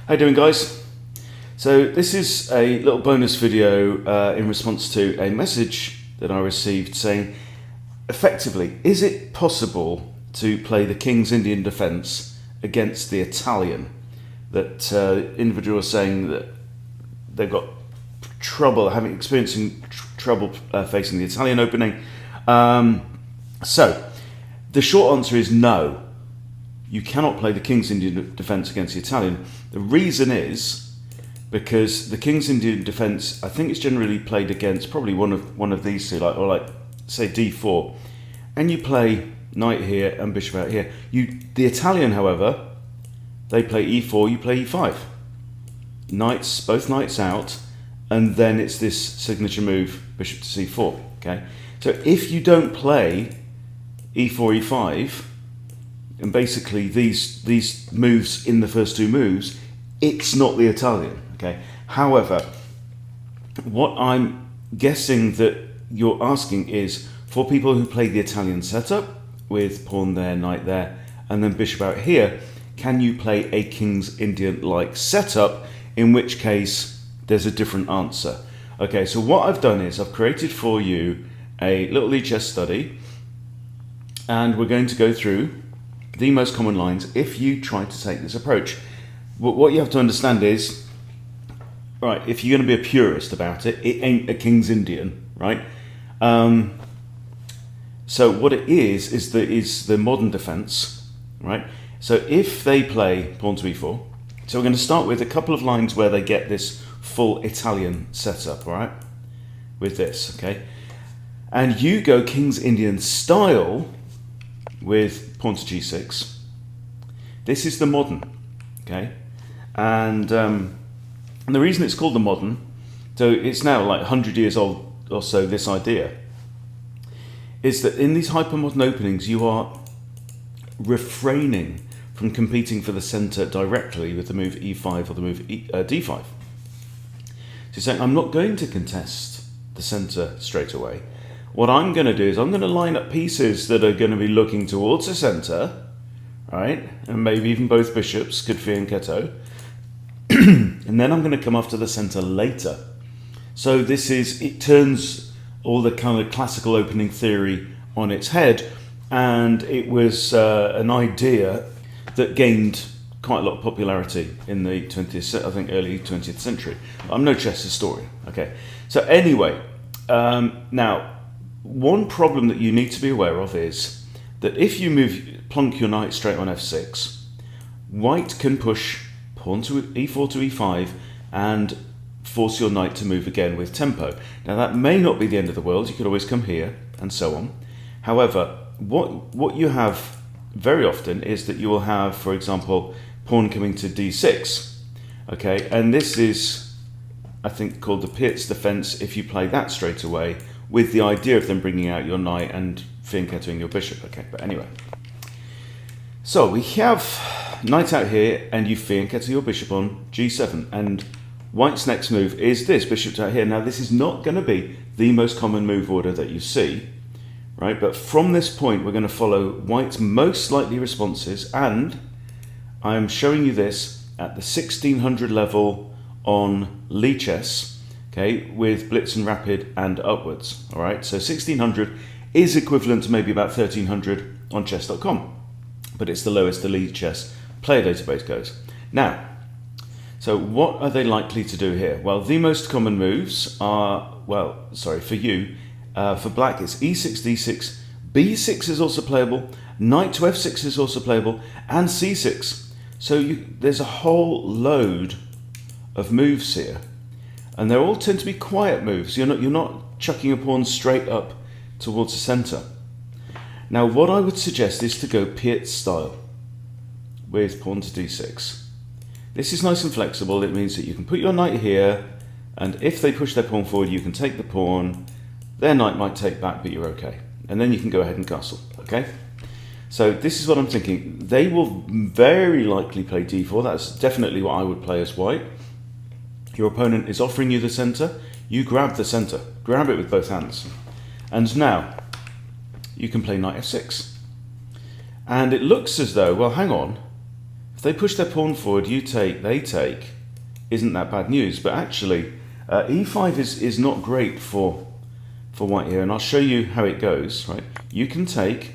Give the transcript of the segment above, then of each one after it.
How you doing, guys? So this is a little bonus video in response to a message that I received saying, effectively, is it possible to play the King's Indian defence against the Italian? That individual was saying that they've got trouble, experiencing trouble facing the Italian opening. So the short answer is no. You cannot play the King's Indian defence against the Italian. The reason is because the King's Indian defence, I think it's generally played against probably one of these two, like say d4, and you play knight here and bishop out here. The Italian, however, they play e4, you play e5. Both knights out, and then it's this signature move, bishop to c4. Okay, so if you don't play e4, e5, and basically these moves in the first two moves, it's not the Italian. Okay. However, what I'm guessing that you're asking is for people who play the Italian setup with pawn there, knight there, and then bishop out here, can you play a King's Indian-like setup? In which case, there's a different answer. Okay, so what I've done is I've created for you a little lichess study, and we're going to go through the most common lines if you try to take this approach. What you have to understand is, right, if you're going to be a purist about it, it ain't a King's Indian, right? So what it is the modern defense, right? So if they play pawn to e4, so we're going to start with a couple of lines where they get this full Italian setup, all right, with this, okay? And you go King's Indian style with pawn to g6. This is the modern, okay? And the reason it's called the modern, so it's now like 100 years old or so, this idea, is that in these hypermodern openings you are refraining from competing for the centre directly with the move e5 or the move d5. So you're saying, I'm not going to contest the centre straight away. What I'm going to do is I'm going to line up pieces that are going to be looking towards the centre, right? And maybe even both bishops could fianchetto. And then I'm going to come after the centre later. So it turns all the kind of classical opening theory on its head. And it was an idea that gained quite a lot of popularity in the early 20th century. I'm no chess historian, okay? So anyway, now, one problem that you need to be aware of is that if you plonk your knight straight on f6, white can push pawn to e4 to e5 and force your knight to move again with tempo. Now that may not be the end of the world, you could always come here and so on. However, what you have very often is that you will have, for example, pawn coming to d6, okay, and this is, I think, called the Piet's defense if you play that straight away, with the idea of them bringing out your knight and fianchettoing your bishop, okay, but anyway. So we have knight out here, and you fianchetto your bishop on g7, and white's next move is this, bishop out here. Now this is not going to be the most common move order that you see, right, but from this point we're going to follow white's most likely responses, and I'm showing you this at the 1600 level on lichess, okay, with Blitz and Rapid and upwards, all right? So 1600 is equivalent to maybe about 1300 on chess.com, but it's the lowest the lichess player database goes. Now, so what are they likely to do here? Well, the most common moves are, for you, for black it's e6, d6, b6 is also playable, knight to f6 is also playable, and c6. So there's a whole load of moves here, and they all tend to be quiet moves. You're not chucking a pawn straight up towards the centre. Now what I would suggest is to go Piet's style with pawn to d6. This is nice and flexible. It means that you can put your knight here, and if they push their pawn forward you can take the pawn, their knight might take back, but you're okay, and then you can go ahead and castle, okay? So this is what I'm thinking. They will very likely play d4. That's definitely what I would play as white. Your opponent is offering you the centre. You grab the centre. Grab it with both hands. And now, you can play knight f6. And it looks as though, well, hang on. If they push their pawn forward, you take, they take, isn't that bad news? But actually, e5 is not great for white here, and I'll show you how it goes. Right, you can take.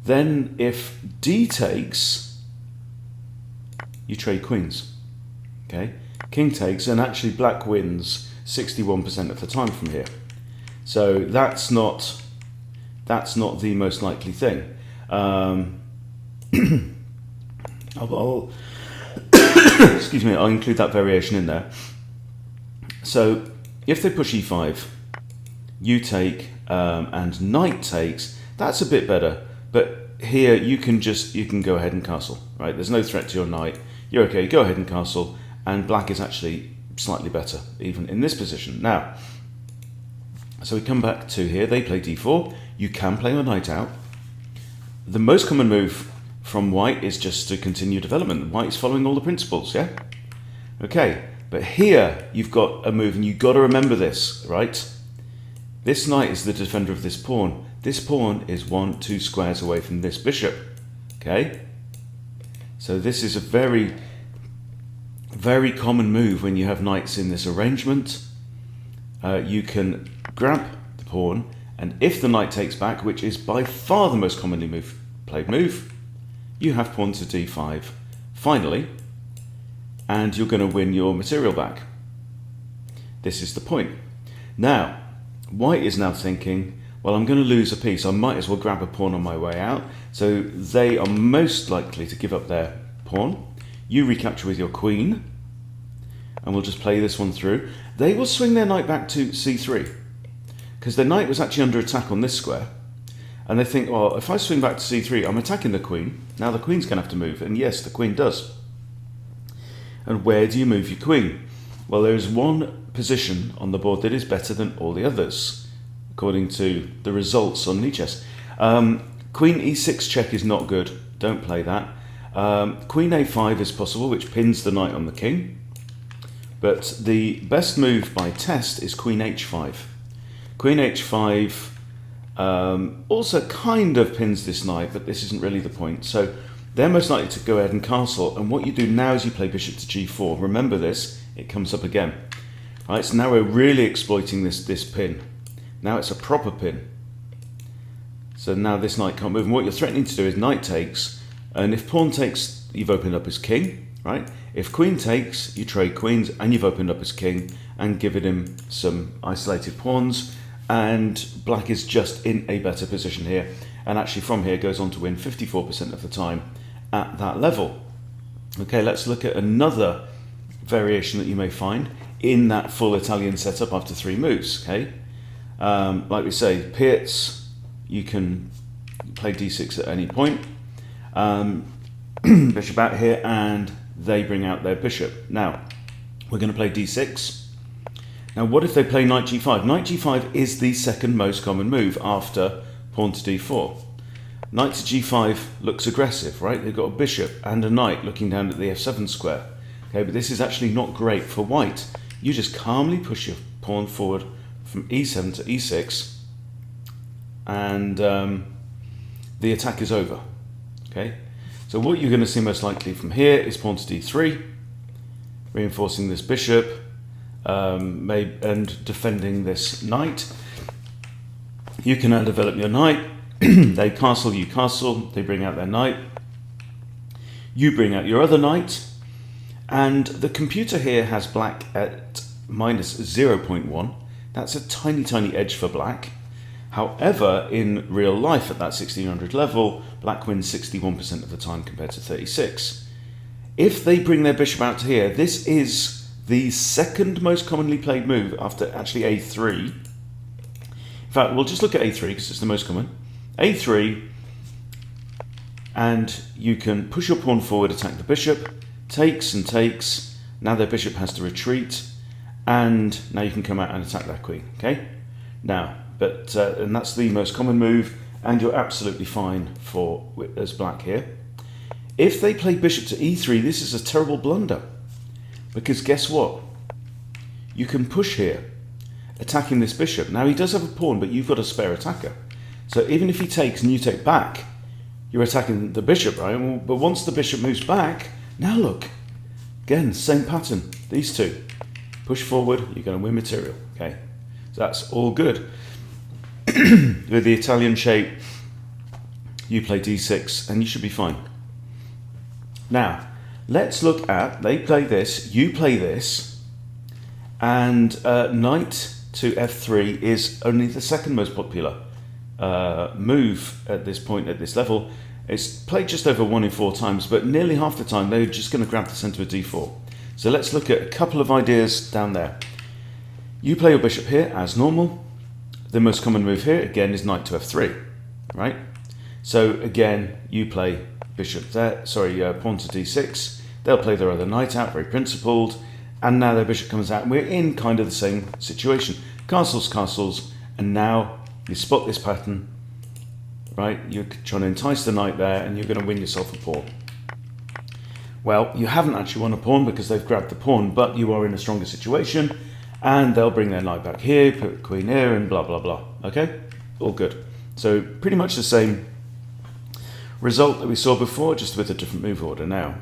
Then if d takes, you trade queens. Okay, king takes, and actually black wins 61% of the time from here. So that's not the most likely thing. I'll excuse me, I'll include that variation in there. So if they push e5, you take, and knight takes, that's a bit better. But here you can go ahead and castle, right? There's no threat to your knight. You're okay, go ahead and castle, and black is actually slightly better, even in this position. Now, so we come back to here, they play d4, you can play your knight out. The most common move from white is just to continue development. White is following all the principles, yeah? Okay, but here you've got a move, and you've got to remember this, right? This knight is the defender of this pawn. This pawn is 1-2 squares away from this bishop, okay? So this is a very, very common move when you have knights in this arrangement. You can grab the pawn, and if the knight takes back, which is by far the most commonly played move, you have pawn to d5 finally, and you're going to win your material back. This is the point. Now, white is now thinking, well, I'm going to lose a piece. I might as well grab a pawn on my way out. So they are most likely to give up their pawn. You recapture with your queen, and we'll just play this one through. They will swing their knight back to c3, because their knight was actually under attack on this square. And they think, well, if I swing back to c3, I'm attacking the queen. Now the queen's going to have to move. And yes, the queen does. And where do you move your queen? Well, there is one position on the board that is better than all the others, according to the results on Lichess. Queen e6 check is not good. Don't play that. Queen a5 is possible, which pins the knight on the king. But the best move by test is queen h5. Queen h5 also kind of pins this knight, but this isn't really the point. So they're most likely to go ahead and castle, and what you do now is you play bishop to g4. Remember this, it comes up again. Right, so now we're really exploiting this pin. Now it's a proper pin. So now this knight can't move, and what you're threatening to do is knight takes, and if pawn takes, you've opened up his king, right? If queen takes, you trade queens, and you've opened up his king, and given him some isolated pawns, and black is just in a better position here, and actually from here goes on to win 54% of the time at that level. Okay, let's look at another variation that you may find in that full Italian setup after 3 moves. Okay, like we say, Pietz, you can play d6 at any point. Bishop out here, and they bring out their bishop. Now we're going to play d6. Now what if they play knight g5? Knight g5 is the second most common move after pawn to d4. Knight to g5 looks aggressive, right? They've got a bishop and a knight looking down at the f7 square. Okay, but this is actually not great for white. You just calmly push your pawn forward from e7 to e6, and the attack is over. Okay, so what you're going to see most likely from here is pawn to d3, reinforcing this bishop, and defending this knight. You can now develop your knight. They castle, you castle, they bring out their knight. You bring out your other knight, and the computer here has black at minus 0.1. That's a tiny, tiny edge for black. However, in real life at that 1600 level, black wins 61% of the time compared to 36. If they bring their bishop out to here, this is the second most commonly played move after actually a3. In fact, we'll just look at a3 because it's the most common. a3, and you can push your pawn forward, attack the bishop, takes and takes. Now their bishop has to retreat, and now you can come out and attack that queen. Okay, now, and that's the most common move, and you're absolutely fine as black here. If they play bishop to e3, this is a terrible blunder, because guess what? You can push here, attacking this bishop. Now he does have a pawn, but you've got a spare attacker. So even if he takes and you take back, you're attacking the bishop, right? But once the bishop moves back, now look, again, same pattern. These two push forward, you're going to win material. Okay, so that's all good. With the Italian shape, you play d6 and you should be fine. Now, let's look at, they play this, you play this, and knight to f3 is only the second most popular move at this point, at this level. It's played just over 1 in 4 times, but nearly half the time they're just going to grab the centre of d4. So let's look at a couple of ideas down there. You play your bishop here as normal. The most common move here, again, is knight to f3, right? So again, you play bishop there, pawn to d6. They'll play their other knight out, very principled, and now their bishop comes out, and we're in kind of the same situation. Castles, castles, and now you spot this pattern, right? You're trying to entice the knight there, and you're going to win yourself a pawn. Well, you haven't actually won a pawn because they've grabbed the pawn, but you are in a stronger situation, and they'll bring their knight back here, put queen here, and blah, blah, blah. Okay? All good. So pretty much the same result that we saw before, just with a different move order now.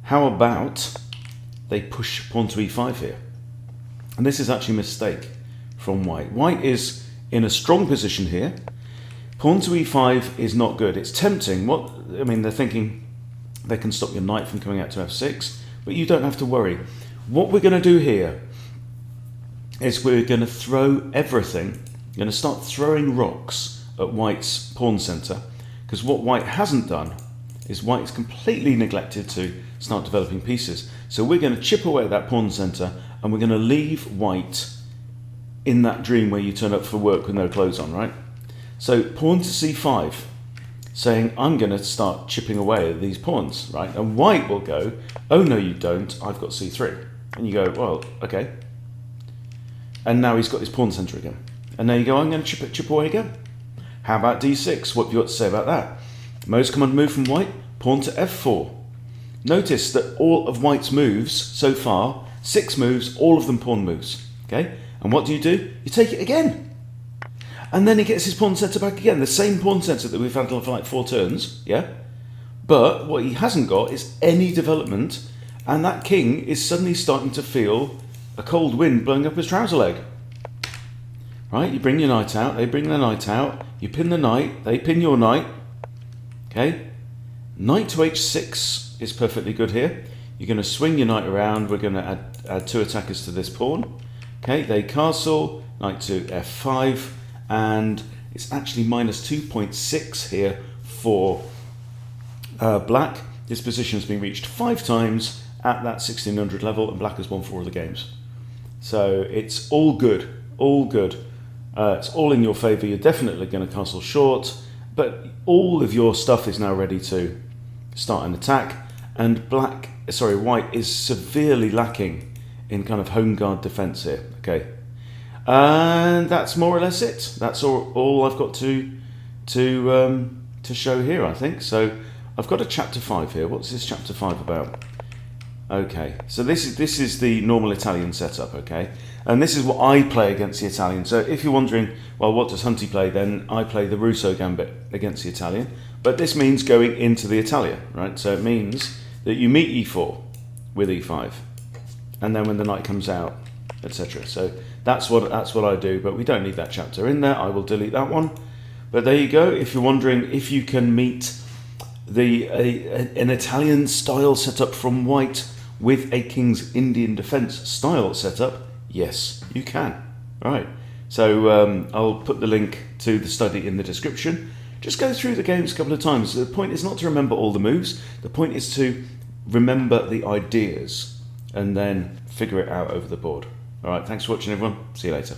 How about they push pawn to e5 here? And this is actually a mistake from white. White is in a strong position here. Pawn to e5 is not good. It's tempting. They're thinking they can stop your knight from coming out to f6, but you don't have to worry. What we're going to do here is we're going to throw everything. We're going to start throwing rocks at white's pawn centre, because what white hasn't done is white is completely neglected to start developing pieces. So we're going to chip away at that pawn centre, and we're going to leave white in that dream where you turn up for work with no clothes on, right? So pawn to c5, saying I'm going to start chipping away at these pawns, right? And white will go, oh no you don't, I've got c3. And you go, well, okay. And now he's got his pawn centre again. And there you go, I'm going to chip away again. How about d6? What have you got to say about that? Most common move from white, pawn to f4. Notice that all of white's moves so far, 6 moves, all of them pawn moves. Okay? And what do? You take it again. And then he gets his pawn centre back again. The same pawn centre that we've had for like 4 turns. Yeah? But what he hasn't got is any development, and that king is suddenly starting to feel a cold wind blowing up his trouser leg. Right? You bring your knight out, they bring their knight out, you pin the knight, they pin your knight. Okay? Knight to h6 is perfectly good here. You're going to swing your knight around. We're going to add 2 attackers to this pawn. Okay, they castle, knight to f5, and it's actually minus 2.6 here for black. This position has been reached 5 times at that 1600 level, and black has won 4 of the games. So it's all good, all good. It's all in your favour. You're definitely going to castle short, but all of your stuff is now ready to start an attack, and white is severely lacking in kind of home guard defence here. Okay, and that's more or less it. That's all I've got to show here, I think. So I've got a chapter 5 here. What's this chapter 5 about? Okay, so this is the normal Italian setup, okay? And this is what I play against the Italian. So if you're wondering, well, what does Hunty play? Then I play the Russo Gambit against the Italian. But this means going into the Italian, right? So it means that you meet e4 with e5. And then when the knight comes out, etc. So that's what I do, but we don't need that chapter in there. I will delete that one. But there you go. If you're wondering if you can meet an Italian style setup from white with a King's Indian defence style setup, yes, you can. All right. So I'll put the link to the study in the description. Just go through the games a couple of times. The point is not to remember all the moves. The point is to remember the ideas and then figure it out over the board. All right. Thanks for watching, everyone. See you later.